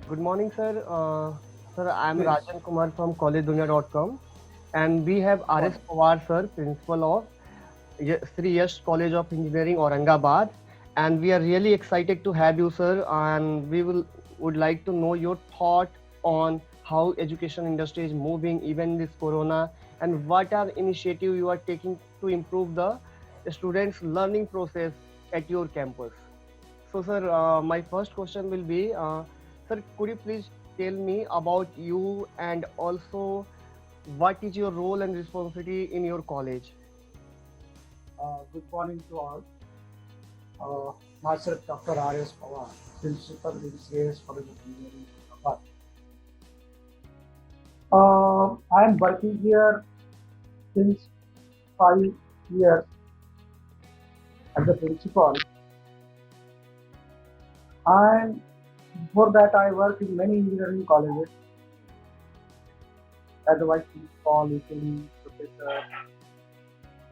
Good morning, sir. Sir, I am Please, Rajan Kumar from collegedunia.com, and we have R.S. morning. Pawar, sir, principal of Sri Yash College of Engineering, Aurangabad, and we are really excited to have you, sir. And we will would like to know your thought on how education industry is moving, even this Corona, and what are initiative you are taking to improve the students' learning process at your campus. So, sir, my first question will be, sir, could you please tell me about you and also what is your role and responsibility in your college? Good morning to all. Myself, Dr. R.S. Pawar, Principal in CS College of Engineering, Hyderabad. I am working here since 5 years as a principal, and before that, I worked in many engineering colleges as a vice principal, usually professor,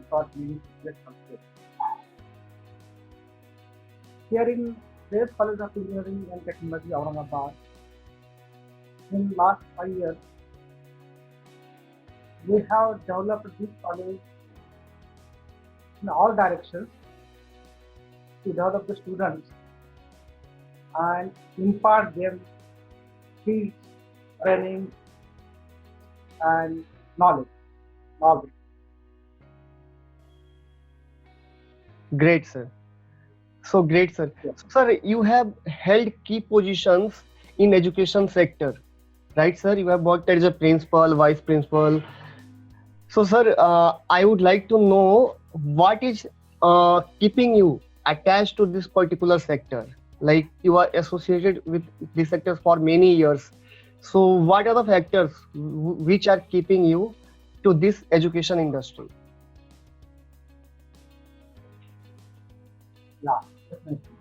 taught many subjects. Here in CS College of Engineering and Technology, Aurangabad, in last 5 years, we have developed this college in all directions to develop the students and impart them skills, training, and knowledge. knowledge. Great, sir. So great, sir. Yeah. So, sir, you have held key positions in education sector, right, sir? You have worked as a principal, vice principal. So, sir, I would like to know what is keeping you attached to this particular sector. Like you are associated with this sector for many years. So, what are the factors which are keeping you to this education industry? Yeah, definitely.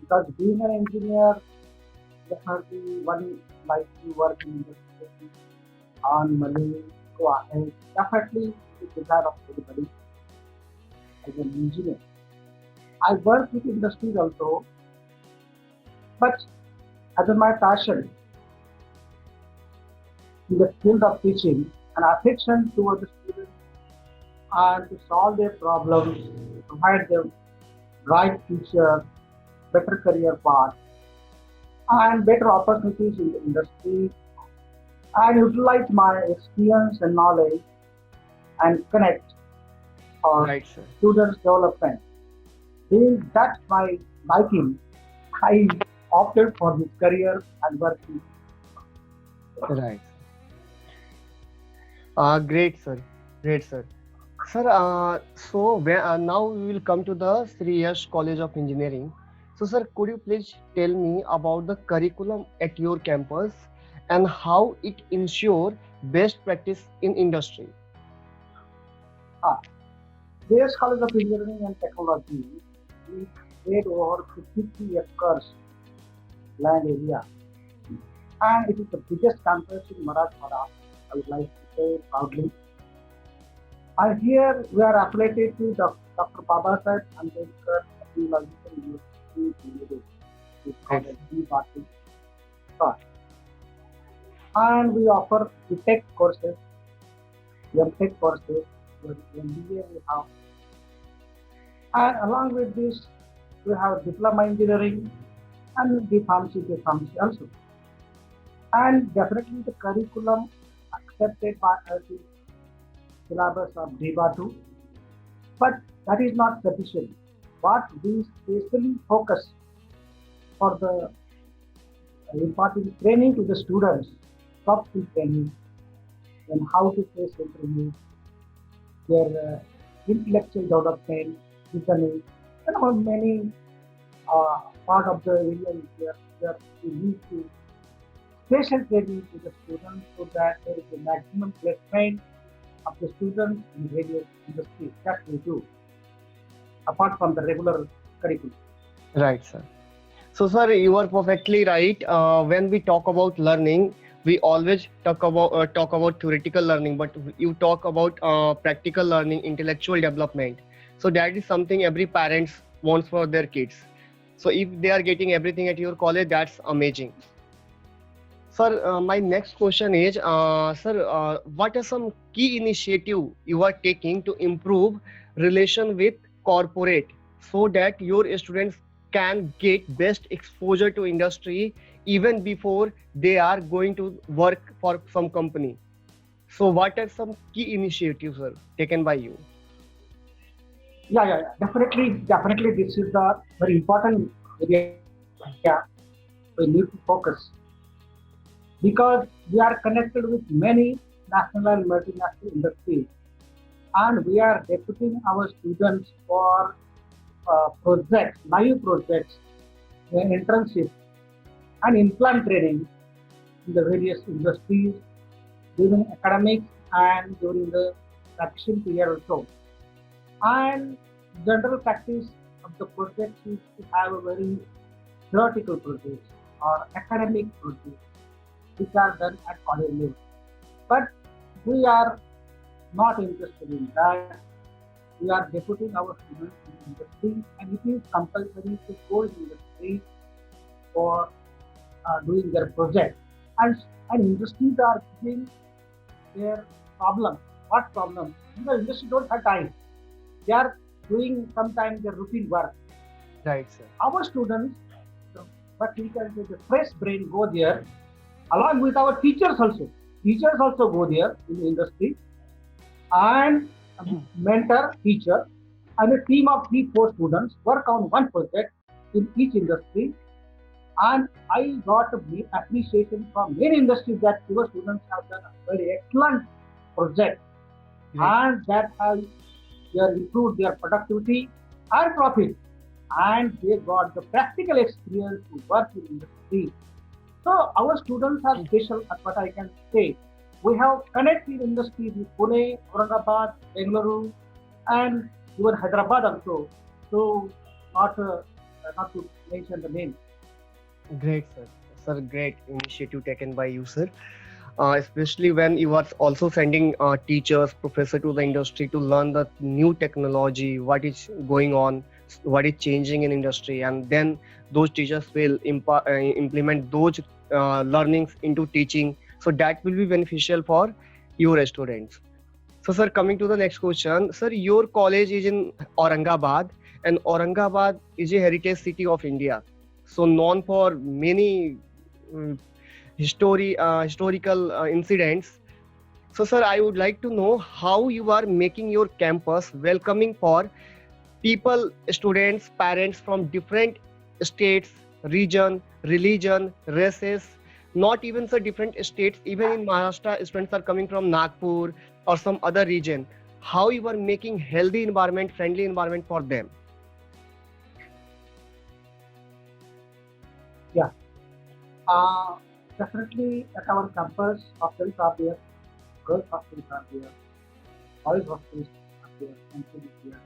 Because being an engineer, definitely one like you work in industry on money, go ahead. Definitely, it is desire of everybody as an engineer. I work with industries also, but as in my passion in the field of teaching, an affection towards the students and to solve their problems, provide them bright future, better career path, and better opportunities in the industry, and utilize my experience and knowledge and connect our Right, sir. students' development. Being that my liking, I opted for this career and working. Right. Great, sir. Great, sir. Sir, now we will come to the Sri Yash College of Engineering. So, sir, could you please tell me about the curriculum at your campus and how it ensure best practice in industry? Ah, There's College of Engineering and Technology. We create over 50 acres land area, and it is the biggest campus in Marathwada. I would like to say proudly. And here we are affiliated to Dr. Babasaheb Ambedkar Technological University Limited. It's called Great. as BPAT. And we offer the tech courses, tech courses, MBA we have. And along with this, we have diploma engineering and the pharmacy also. And definitely the curriculum accepted by us is syllabus of DBA2, but that is not sufficient. What we specially focus for the imparting training to the students, soft skill training, and how to face interviews, their intellectual development, listening, and all many part of the area is there where we need to special training to the students so that there is a maximum placement of the students in various industries that we do apart from the regular curriculum. Right, sir. So, sir, you are perfectly right. When we talk about learning, we always talk about theoretical learning, but you talk about practical learning, intellectual development. So that is something every parents wants for their kids. So if they are getting everything at your college, that's amazing. Sir, my next question is, sir, what are some key initiative you are taking to improve relation with corporate so that your students can get best exposure to industry even before they are going to work for some company? So what are some key initiatives, sir, taken by you? Yeah. Definitely, this is the very important area we need to focus because we are connected with many national and multinational industries, and we are deputing our students for projects, live projects, internships, and in-plant training in the various industries during academics and during the vacation period also. And general practice of the projects is to have a very theoretical projects or academic projects which are done at college level. But we are not interested in that. We are deputing our students in the industry, and it is compulsory to go in industry for doing their project. And, and industries are giving their problem. What problem? Because industry don't have time. They are doing sometimes their routine work. Right, sir. Our students, but we can say the fresh brain go there along with our teachers also. Teachers also go there in the industry and a mentor teacher and a team of 3 4 students work on one project in each industry. And I got a appreciation from many industries that your students have done a very excellent project Great. and that have they have improved their productivity and profit, and they got the practical experience to work in industry. So our students are special at what I can say. We have connected industries with Pune, Aurangabad, Bengaluru, and even Hyderabad also. So not to mention the name. Great, sir. Sir, great initiative taken by you, sir. Especially when you are also sending teachers, professor to the industry to learn the new technology, what is going on, what is changing in industry, and then those teachers will implement those learnings into teaching. So that will be beneficial for your students. So, sir, coming to the next question, sir, your college is in Aurangabad, and Aurangabad is a heritage city of India, so known for many mm, historical incidents. So, sir, I would like to know how you are making your campus welcoming for people, students, parents from different states, region, religion, races, not even the different states. Even in Maharashtra, students are coming from Nagpur or some other region. How you are making healthy environment, friendly environment for them? Yeah. Uh, Definitely at our campus, hostels are there, girls hostels are there, boys hostels are there, and so is there.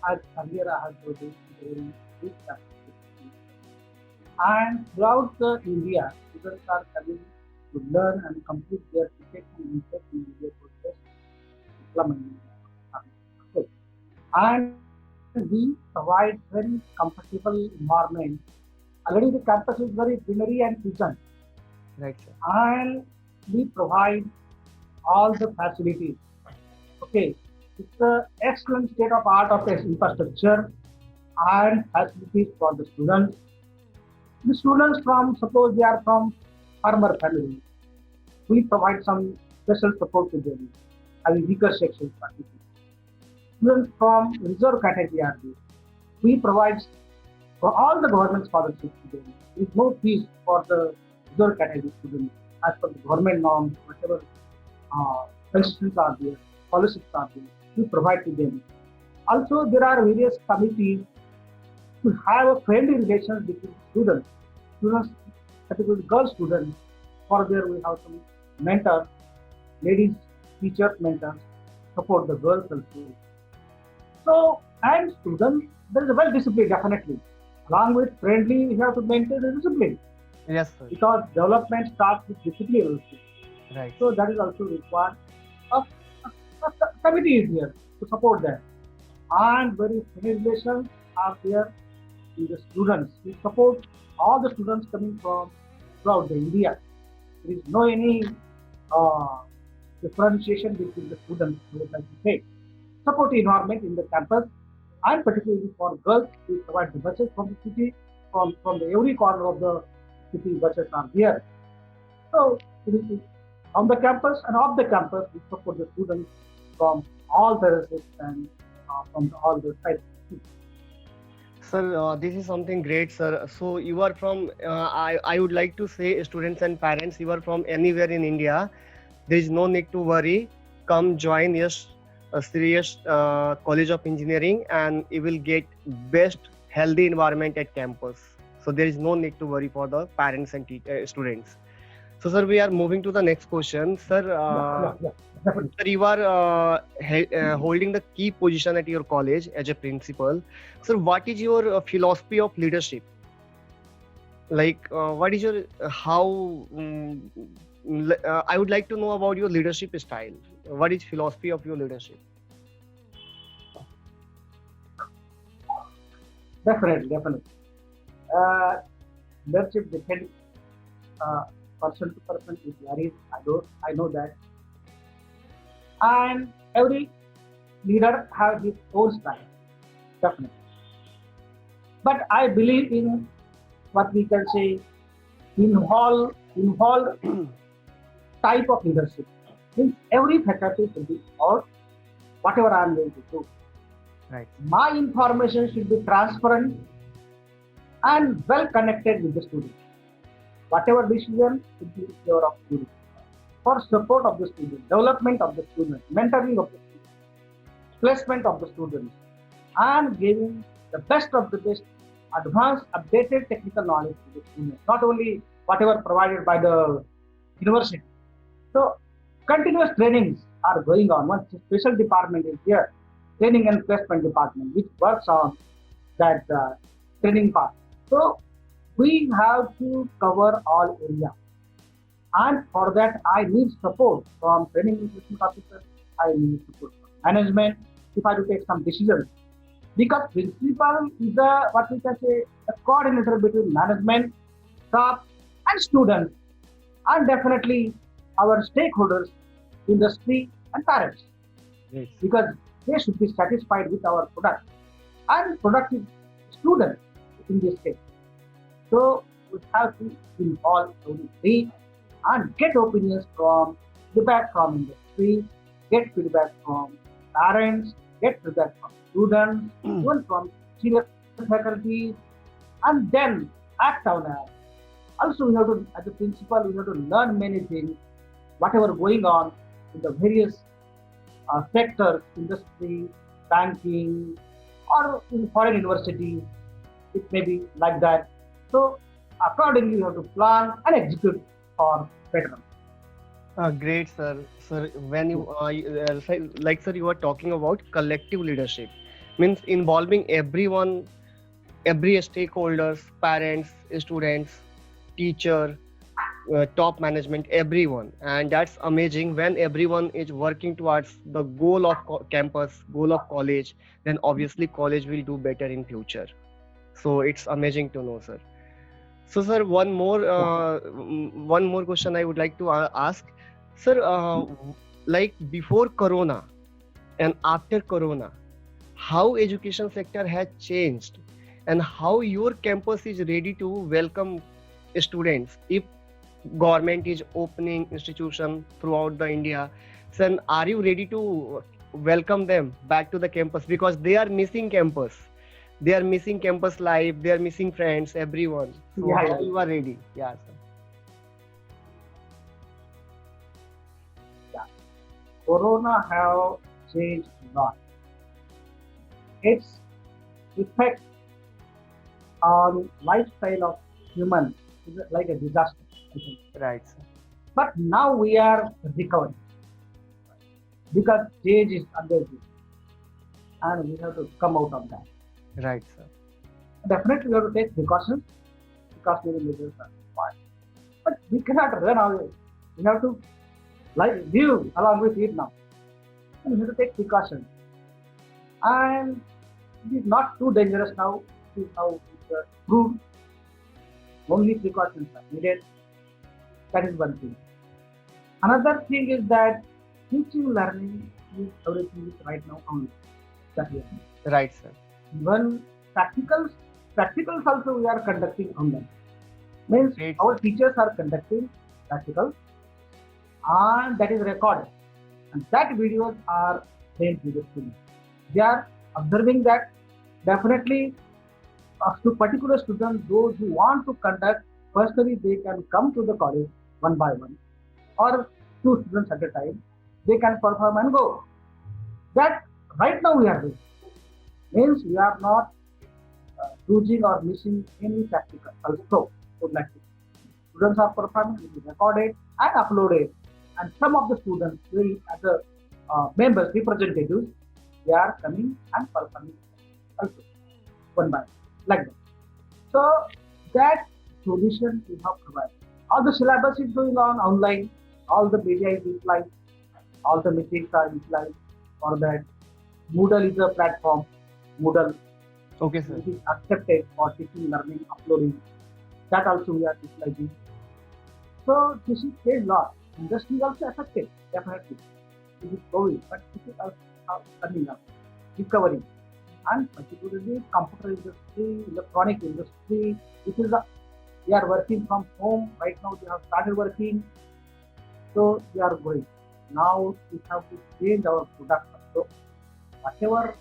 As earlier I have told you, very big campus. And throughout the India, students are coming to learn and complete their ticket and intake in India process, diploma in India. Okay. And we provide very comfortable environment. Already the campus is very greenery and pleasant, Right, sir. and we provide all the facilities. Okay, it's the excellent state of art of the infrastructure and facilities for the students. The students from suppose they are from farmer family, we provide some special support to them, having weaker sections participate. Students from reserve category are there. We provide for all the government scholarships to them. There is no fees for the reserve category students as per the government norms, whatever constitutions are there, scholarships are there. We provide to them. Also, there are various committees to have a friendly relations between students, particularly girl students. For there, we have some mentors, ladies teachers, mentors, support the girls also. So, and students, there is a well discipline definitely. Along with friendly, we have to maintain the discipline Yes, sir. because development starts with discipline also. Right. So that is also required. A committee is here to support that. And very friendly relations are there in the students. We support all the students coming from throughout the India. There is no any uh, differentiation between the students, I would like to say. Support environment in the campus, and particularly for girls, we provide the buses from the city, from the every corner of the city, buses are there. So it is on the campus and off the campus, we support the students from all terraces and from all the sides. Sir, this is something great, sir. So you are from, I would like to say, students and parents, you are from anywhere in India. There is no need to worry. Come join yes, a serious College of Engineering, and you will get best healthy environment at campus. So there is no need to worry for the parents and students. So, sir, we are moving to the next question. Sir, Yeah, definitely. sir, you are holding the key position at your college as a principal. Sir, what is your philosophy of leadership? Like, what is your how? I would like to know about your leadership style. What is philosophy of your leadership? Definitely. Uh, Leadership depends uh, person to person. It varies. I know that, and every leader has his own style. Definitely. But I believe in what we can say involved type of leadership. Means every faculty should be or whatever I am going to do. Right. My information should be transparent and well connected with the student. Whatever decision should be in favor of student. For support of the student, development of the student, mentoring of the student, placement of the students, and giving the best of the best advanced, updated technical knowledge to the students, not only whatever provided by the university. So, continuous trainings are going on. One special department is here, training and placement department, which works on that training part. So, we have to cover all areas, and for that, I need support from training and placement officers. I need support from management if I have to take some decisions because principal is a what we can say a coordinator between management, staff, and students, and definitely our stakeholders, industry, and parents, Yes. because they should be satisfied with our product, and product is student in this case. So we have to involve only three and get opinions from feedback from industry, get feedback from parents, get feedback from students, even from senior faculty, and then act on that. Also, we have to, as a principal, we have to learn many things, whatever going on in the various sectors, industry, banking, or in foreign university. It may be like that. So, accordingly, you have to plan and execute for better. Great, sir. Sir, when like, sir, you are talking about collective leadership, means involving everyone, every stakeholders, parents, students, teacher, top management, everyone, and that's amazing. When everyone is working towards the goal of campus, goal of college, then obviously college will do better in future. So it's amazing to know, sir. So, sir, one more question I would like to ask, sir. Like before Corona and after Corona, how education sector has changed, and how your campus is ready to welcome students if government is opening institution throughout the India. Then are you ready to welcome them back to the campus because they are missing campus? They are missing campus life. They are missing friends, everyone. So Yeah, how yeah, you are ready? Yeah, sir. yeah. Corona have changed a lot. Its effect on lifestyle of human is like a disaster. I think. Right, sir. But now we are recovering because change is underway and we have to come out of that. Right, sir. Definitely, we have to take precautions because we will lose our part. But we cannot run away. We have to live along with it now. And we have to take precautions. And it is not too dangerous now. It is now proved, only precautions are needed. That is one thing. Another thing is that teaching learning is everything is right now online. That is Right, sir. even practicals also we are conducting online. Means Great, our sir. teachers are conducting practicals and that is recorded and that videos are sent to the students. They are observing that definitely to particular students, those who want to conduct personally, they can come to the college one by one or two students at a time. They can perform and go. That right now we are doing means we are not losing or missing any practical. Also, would like to students are performing, will be recorded and uploaded. And some of the students will, as a members, representatives, they are coming and performing also one by one, like that. So that solution we have provided. All the syllabus is going on online, all the media is utilized, all the metrics are utilized for that. Moodle is a platform. Moodle, Okay, sir. which is accepted for teaching, learning, uploading. That also we are utilizing. So this is a lot. Industry is also affected, definitely. It is growing, but it is also coming up, recovering. And particularly computer industry, electronic industry, it is a, we are working from home. Right now they have started working, so we are going. Now we have to change our product. So whatever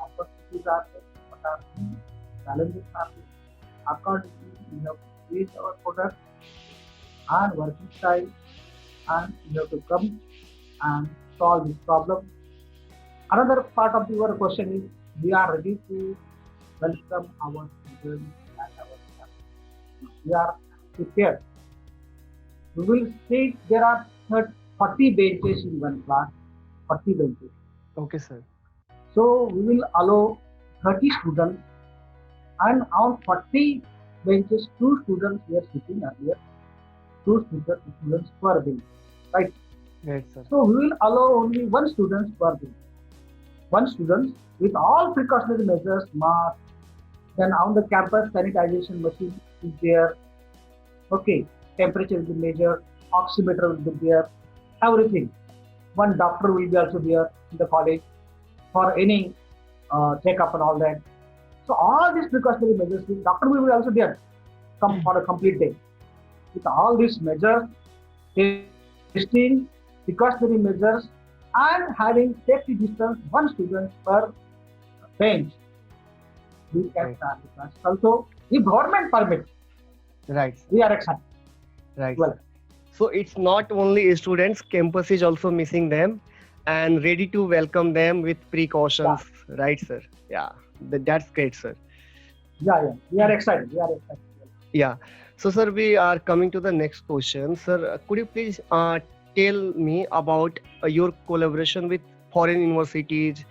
opportunities are there, what are the challenges are there, accordingly we have to change our product and working style and we have to come and solve this problem. Another part of your question is we are ready to welcome our students and our staff. We are prepared. We will see there are 40 benches in one class, 40 benches. Okay, sir. So we will allow 30 students and on 40 benches, two students were sitting earlier, two students per bench, right? Great, sir. So we will allow only one student per bench. One student with all precautionary measures, mask, then on the campus sanitization machine is there. Okay, temperature will be measured, oximeter will be there, everything. One doctor will be also there in the college for any checkup and all that. So all these precautionary measures, the doctor will be also there, come for a complete day. With all these measures, testing, precautionary measures, and having safety distance, one student per bench, we can Right. start the class. Also, if government permits, Right, sir. we are excited. Right, Well, sir. So it's not only students, campus is also missing them and ready to welcome them with yeah, precautions. Right, sir. Yeah, that's great, sir. yeah. We are excited. We are excited. Yeah. So, sir, we are coming to the next question. Sir, could you please tell me about your collaboration with foreign universities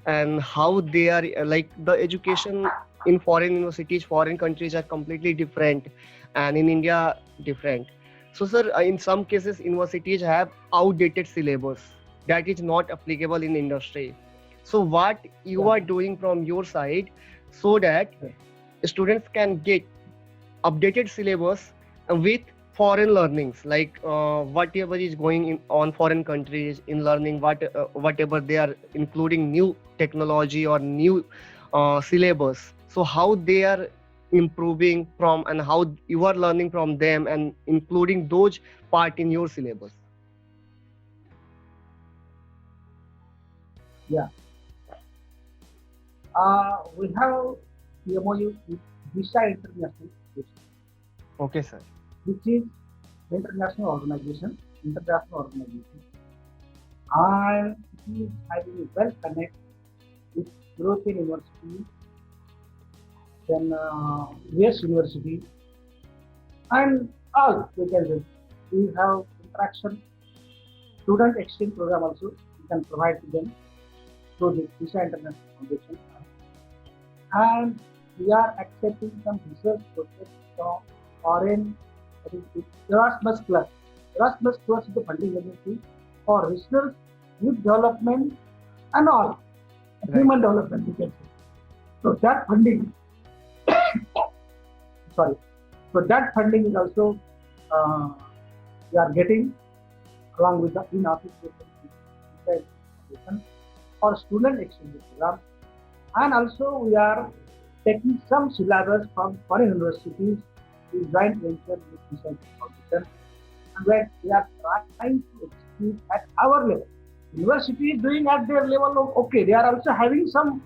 and how they are like the education in foreign universities, foreign countries are completely different, and in India, different. So, sir, in some cases, universities have outdated syllabus that is not applicable in industry. So, what you Yeah, are doing from your side so that yeah, students can get updated syllabus with foreign learnings like whatever is going in on foreign countries in learning whatever they are including new technology or new syllabus, so how they are improving from and how you are learning from them and including those part in your syllabus. yeah. We have MOU with Visa International Education, Okay, sir. which is international organization, and it is having a well connect with European University, then US University, and all we can do. We have interaction, student exchange program also we can provide to them through the Visa International Foundation, and we are accepting some research projects from foreign, that is Erasmus Plus. Erasmus Plus is the funding agency for research, youth development, and all Right. human development. We can say. So that funding sorry. So that funding is also uh, we are getting along with the in-office education for student exchange program, and also we are taking some syllabus from foreign universities to joint venture with research foundation, and where we are trying to execute at our level. University is doing at their level of okay, they are also having some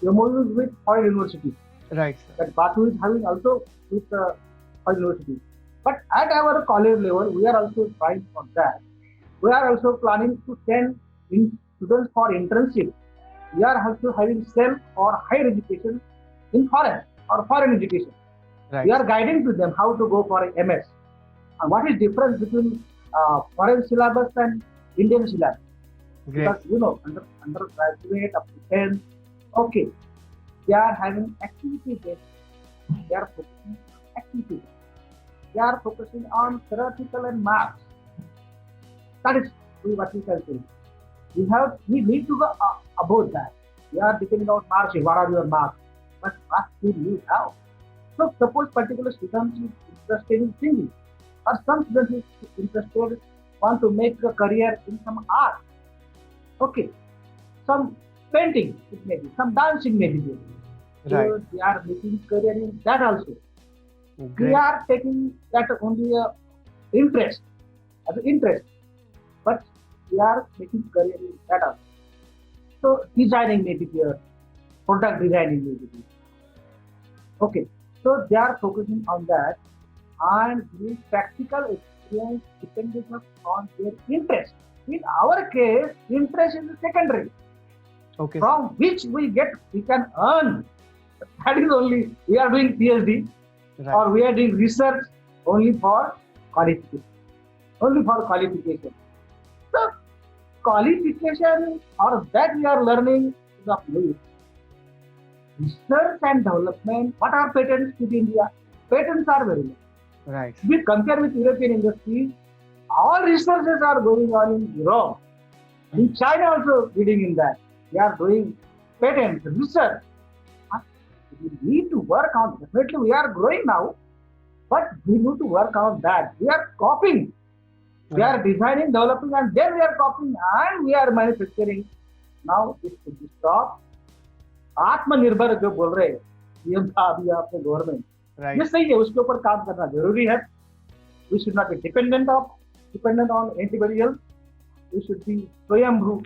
MOUs with foreign universities Right, sir. that Batu is having also with foreign universities. But at our college level, we are also trying for that. We are also planning to send students for internship. We are also having self or higher education in foreign or foreign education. Right, We are sir. guiding to them how to go for a MS. And what is difference between foreign syllabus and Indian syllabus? Great. Because undergraduate up to 10, okay, they are having activity based. They are focusing on activity. They are focusing on theoretical and maths. That is what we can say. We need to go above that. We are depending on marks. What are your marks? But what do you have? So suppose particular student is interested in singing, or some student is interested want to make a career in some art. Okay, some painting it may be, some dancing maybe there. Right. So they are making career in that also. We Great. are taking that only a interest as an interest, but we are making career in that also. So designing may be there, product designing may be there. Okay, so they are focusing on that and doing practical experience depending on their interest. In our case, interest is secondary, Okay, sir. from which we can earn. That is only we are doing PhD Right. or we are doing research only for qualification. Only for qualification. So qualification or that we are learning is of no use. Research and development. What are patents in India? Patents are very low. Right. If we compare with European industries, all researches are going on in Europe. In China also leading in that. They are doing patents, research. But we need to work on, definitely we are growing now, but we need to work on that. We are copying. We are Right. designing, developing, and then we are copying and we are manufacturing. Now it should be stopped. आत्मनिर्भर जो बोल रहे हैं PM साहब या अपने government, Right. ये सही है, उसके ऊपर काम करना जरूरी है. We should not be dependent on anybody else. We should be Swayambhu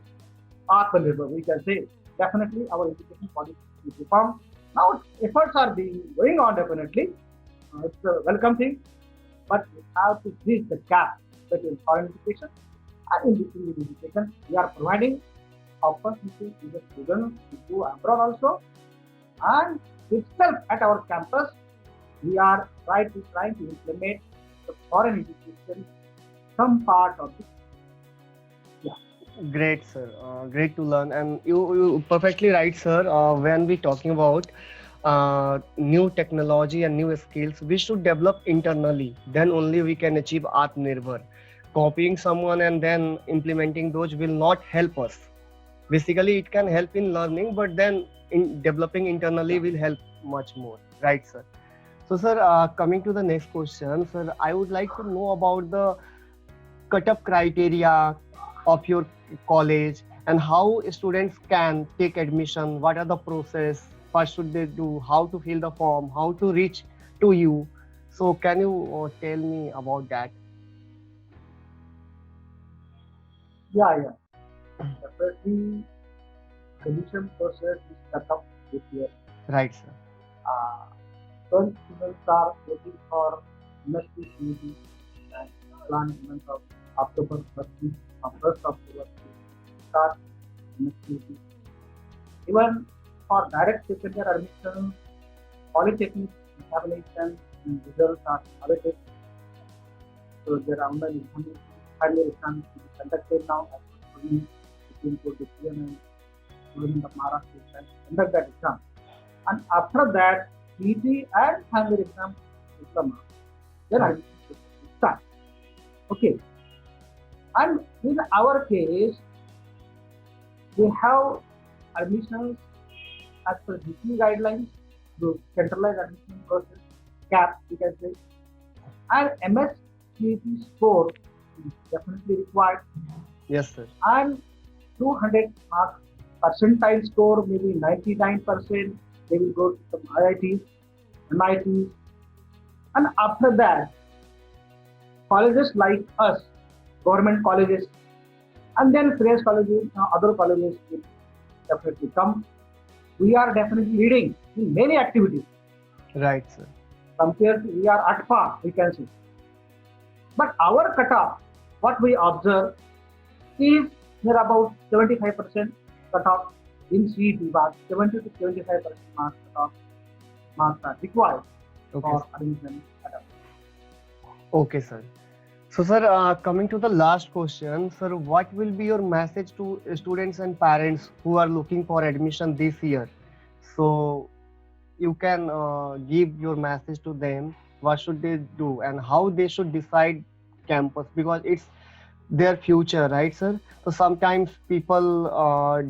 Atmanirbhar. We can say definitely our education policy is reformed. Now efforts are being going on definitely. It's a welcome thing, but we have to bridge the gap between foreign education and Indian education. We are providing opportunity to the students to go abroad also, and itself at our campus we are trying to implement the foreign education some part of it. Yeah. Great, sir. Great to learn. And you perfectly right, sir. When we talking about new technology and new skills, we should develop internally. Then only we can achieve Atmanirbhar. Copying someone and then implementing those will not help us. Basically, it can help in learning, but then in developing internally will help much more. Right, sir. So, sir, coming to the next question, sir, I would like to know about the cut-off criteria of your college and how students can take admission. What are the process? What should they do? How to fill the form? How to reach to you? So, can you tell me about that? Yeah. Definitely, admission process is cut off this year. Right, sir. Uh, 12 students are waiting for MSc CET and planned month of October 1st, 1st October to start MSc CET. Even for direct secondary admission, polytechnic examination and results are awaited. So there are online examinations, final exams to be conducted now as per the Supreme Court decision, and Government of Maharashtra can conduct that exam. And after that, CET and final exam diploma, then Right. admission process will start. Okay. And in our case, we have admissions as per DP guidelines, the centralized admission process. cap, you can say. And MSCP score is definitely required. Yes, sir. And 200 mark percentile score, maybe 99%, they will go to some IITs, MITs. And after that, colleges like us, government colleges, and then fresh colleges, other colleges will definitely come. We are definitely leading in many activities. Right, sir. Compared to, we are at par, we can say. But our cutoff, what we observe is near about 75% cutoff in CET bar, 70 to 75% marks cutoff marks are required Okay. for admission cutoff. Okay, sir. So, sir, coming to the last question, sir, what will be your message to students and parents who are looking for admission this year? So, you can give your message to them. What should they do and how they should decide campus, because it's their future, right, sir? So sometimes people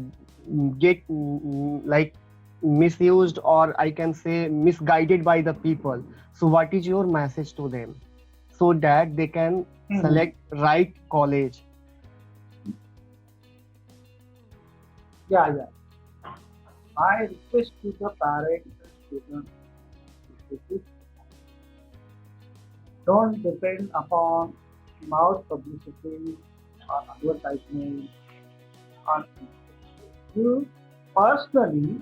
get like misused, or I can say misguided by the people. So what is your message to them so that they can select right college? Yeah, yeah. My request to the parents and students is this: don't depend upon mouth publicity or advertisement on you personally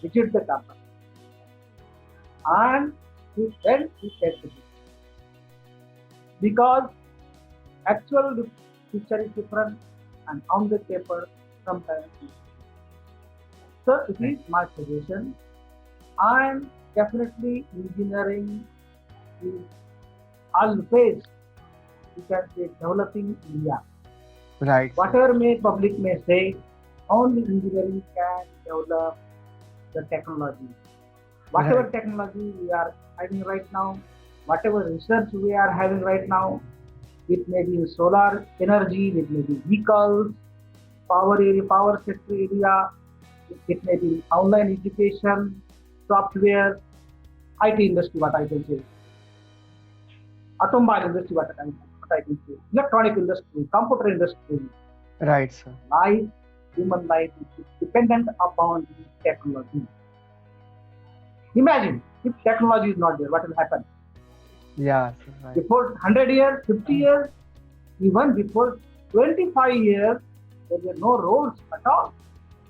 visit the campus and you then you get the book. Because actual picture is different and on the paper sometimes it's different. So it is my suggestion, and definitely engineering is always, you can say, developing India. Right, sir. Whatever may public may say, only engineering can develop the technology. Whatever Right. technology we are having right now, whatever research we are having right now, it may be solar energy, it may be vehicles, power area, power sector area, it may be online education, software, IT industry, what I can say, automobile industry, what I can say, electronic industry, computer industry. Right, sir. Life, human life is dependent upon the technology. Imagine if technology is not there, what will happen? Yeah, sir. Right. Before 100 years, 50 years, even before 25 years, there were no roads at all,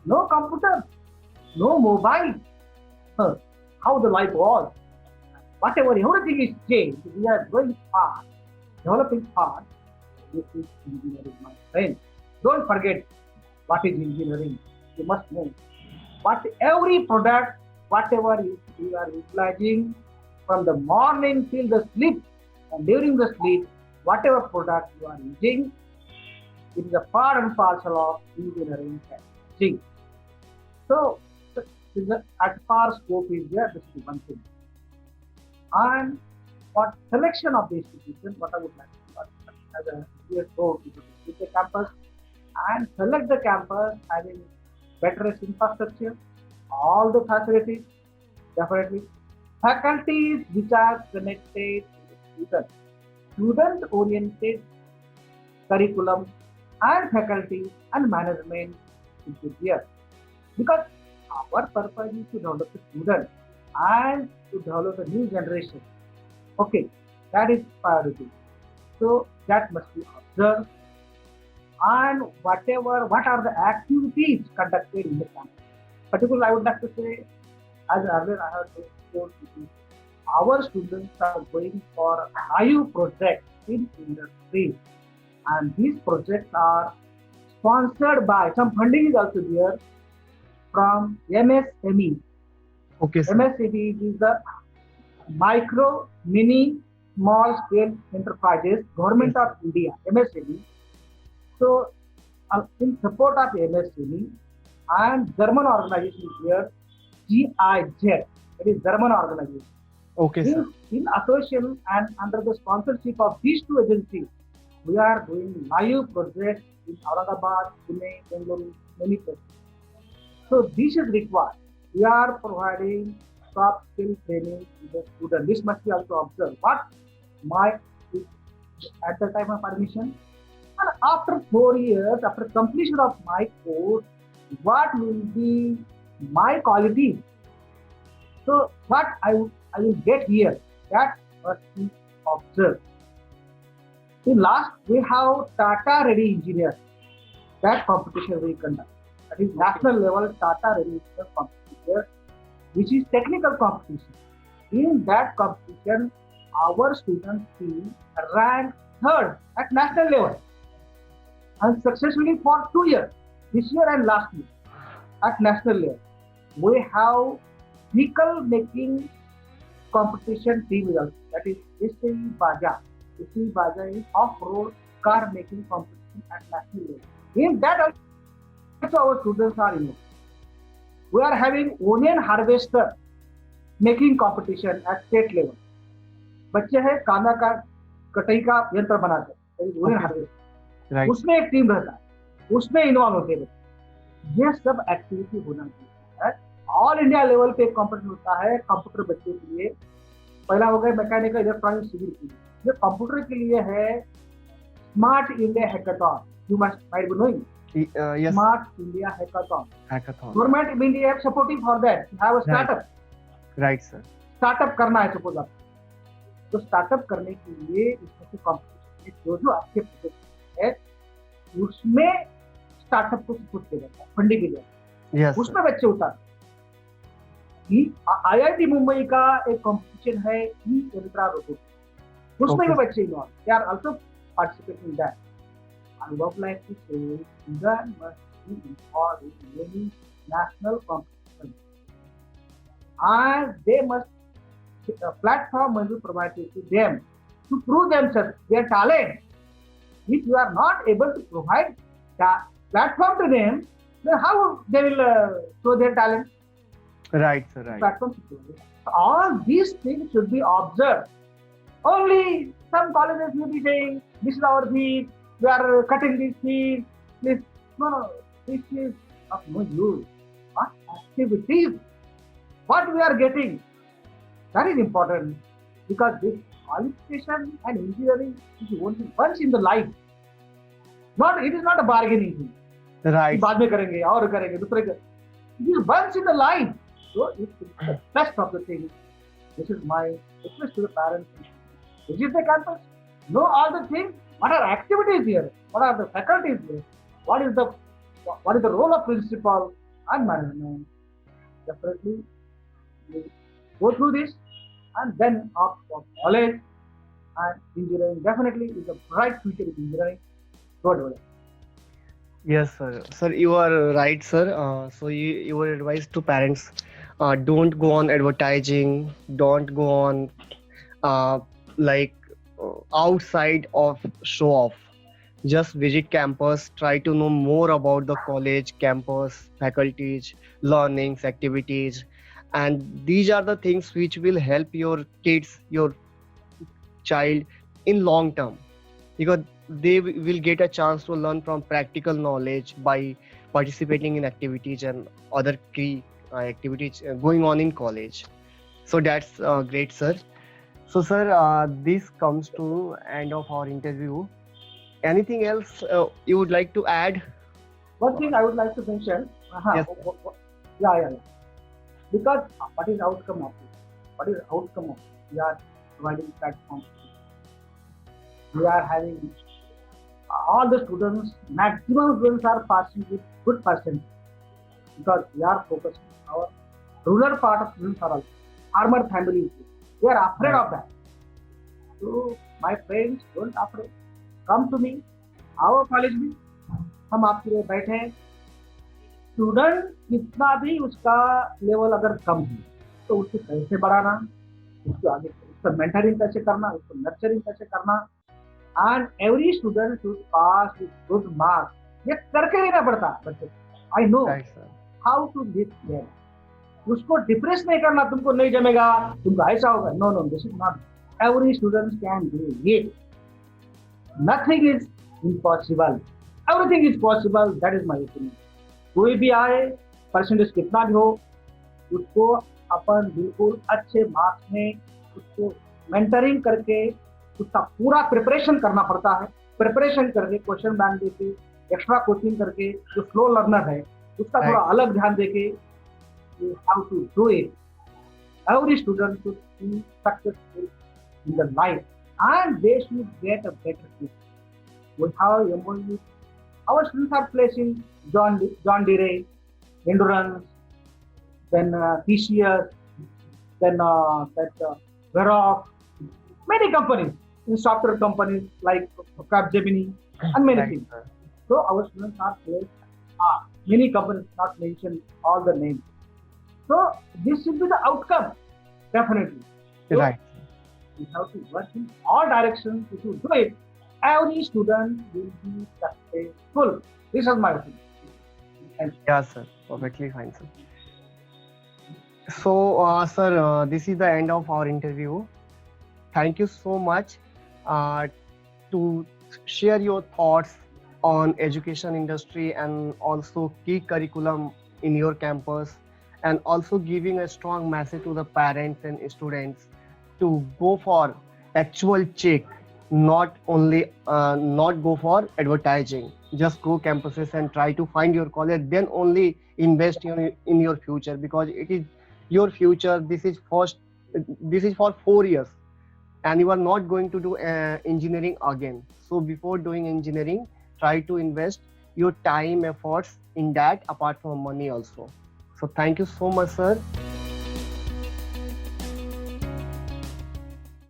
no computer, no mobile. Huh. How the life was. Whatever, everything is changed. We are going fast, developing fast. This is engineering, my friend. Don't forget what is engineering. You must know what every product, whatever you are utilizing from the morning till the sleep, and during the sleep, whatever product you are using, it is a part and parcel of engineering technology. So, at far scope is there, this is one thing. And what selection of the institution, what I would like to do as a year go to the campus and select the campus having better infrastructure, all the facilities, definitely. Faculties which are connected to the student-oriented curriculum and faculty and management should be there. Because our purpose is to develop the student and to develop a new generation. Okay, that is priority. So that must be observed. And what are the activities conducted in the campus? Particularly, I would like to say, as earlier I have told you, our students are going for IU projects in industry, and these projects are sponsored by, some funding is also there from MSME. Okay, sir. MSME is the micro, mini, small scale enterprises, Government of India, MSME. So, in support of MSME and German organization is here, GIZ, it is German organization. Okay, sir. In association and under the sponsorship of these two agencies, we are doing live projects in Aurangabad, Pune, Bengaluru, many places. So this is required. We are providing soft skill training to the student. This must be also observed. What my at the time of admission, and after 4 years, after completion of my course, what will be my quality? So what I will get here, that must be observed. In last, we have Tata Ready Engineers. That competition we conduct. That is national level Tata Ready Engineer competition, which is technical competition. In that competition, our student team ranked third at national level and successfully for 2 years, this year and last year at national level. We have vehicle making competition team results. That is SAE Baja. SAE Baja is off-road car making competition at national level. In that also our students are involved. We are having onion harvester making competition at state level. बच्चे हैं कांदा का कटाई का यंत्र बनाते हैं, onion harvester. Right. उसमें एक टीम रहता है, उसमें इन्वॉल्व होते हैं. ये सब एक्टिविटी होना चाहिए. ऑल इंडिया लेवल पे एक कॉम्पिटिशन होता है कंप्यूटर बच्चों के लिए. पहला हो गया मैकेनिकल इलेक्ट्रॉनिक सिविल के लिए. ये कंप्यूटर के लिए है smart India hackathon. You must might be knowing. Yes. Smart India hackathon. Hackathon. Government of India है supporting for that. You have a startup. Right, sir. Startup करना है सपोज आप, तो स्टार्टअप करने के लिए इसमें से कॉम्पिटिशन में जो आपके प्रोजेक्ट है उसमें स्टार्टअप को सपोर्ट किया जाता है फंडिंग के लिए. Yes. उसमें बच्चे उतार. आईआईटी मुंबई का एक कंपटीशन है ई यंत्रा रोबोट, उसमें भी Okay. बच्चे involve. They are also participating in that. I would like to say Indian must be involve in many national competition and they must a platform must be provided to them to prove themselves their talent. If you are not able to provide that platform to them, then how they will show their talent? Right, sir. Right. Platform to show them. So all these things should be observed. Only some colleges may be saying, this is our fees, we are cutting these fees. This, no, this is of no use. What activities? What we are getting, that is important, because this qualification and engineering is only once in the life. Not, it is not a bargaining thing. Right. बाद में करेंगे और करेंगे दूसरे के. It is once in the life. So it's the best of the things. This is my request to the parents. Visit the campus, know all the things. What are activities here? What are the faculties here? What is the role of principal and management? Definitely. We go through this and then opt for college, and engineering definitely is a bright future in engineering. God willing. Yes, sir. Sir, you are right, sir. So your advice to parents: don't go on advertising, don't go on like outside of show off. Just visit campus, try to know more about the college, campus, faculties, learnings, activities, and these are the things which will help your kids, your child in long term, because they will get a chance to learn from practical knowledge by participating in activities and other key activities going on in college. So that's great, sir. So, sir, this comes to end of our interview. Anything else you would like to add? One thing I would like to mention. Yes. Yeah. Because what is outcome of it? What is outcome of it? We are providing platforms. We are having all the students, maximum students are passing with good percentage, because we are focusing on our rural part of students are also farmer families. They are afraid of that. So my friends, don't afraid. Come to me, our college में हम आपके लिए बैठे हैं. Student कितना भी उसका level अगर कम है तो उसको कैसे बढ़ाना, उसको आगे उसका मेंटरिंग कैसे करना, उसको नर्चरिंग कैसे करना, and every student should pass with good marks. ये करके लेना पड़ता है बच्चे. I know how to live there. उसको डिप्रेस नहीं करना, तुमको नहीं जमेगा, तुमको ऐसा होगा. No, this is not. Every student can do it. Nothing is impossible, everything is possible. That is my opinion. कोई भी आए, परसेंटेज कितना भी हो, उसको अपन बिल्कुल अच्छे मार्क्स में उसको मेंटरिंग करके उसका पूरा प्रिपरेशन करना पड़ता है। प्रिपरेशन करके क्वेश्चन बैंक देके एक्स्ट्रा कोचिंग करके जो स्लो लर्नर है उसका थोड़ा Right. अलग ध्यान देके you have to do it. Every student should be successful in the life and they should get a better future. We have MOU. Our students are placing John Deere, Endurance, then TCS, then Verox, many companies, in software companies like Capgemini and many Right, things. sir. So our students are placed many companies, not mention all the names. So this should be the outcome, definitely. So Right. we have to work in all directions. If you do it, every student will be successful. This is my opinion. And Yeah, sir. Perfectly fine, sir. So, sir, this is the end of our interview. Thank you so much uh, to share your thoughts on education industry and also key curriculum in your campus, and also giving a strong message to the parents and students to go for actual check, not only not go for advertising. Just go campuses and try to find your college, then only invest in your future, because it is your future. This is for 4 years, and you are not going to do engineering again. So before doing engineering, try to invest your time efforts in that apart from money also. So thank you so much, sir.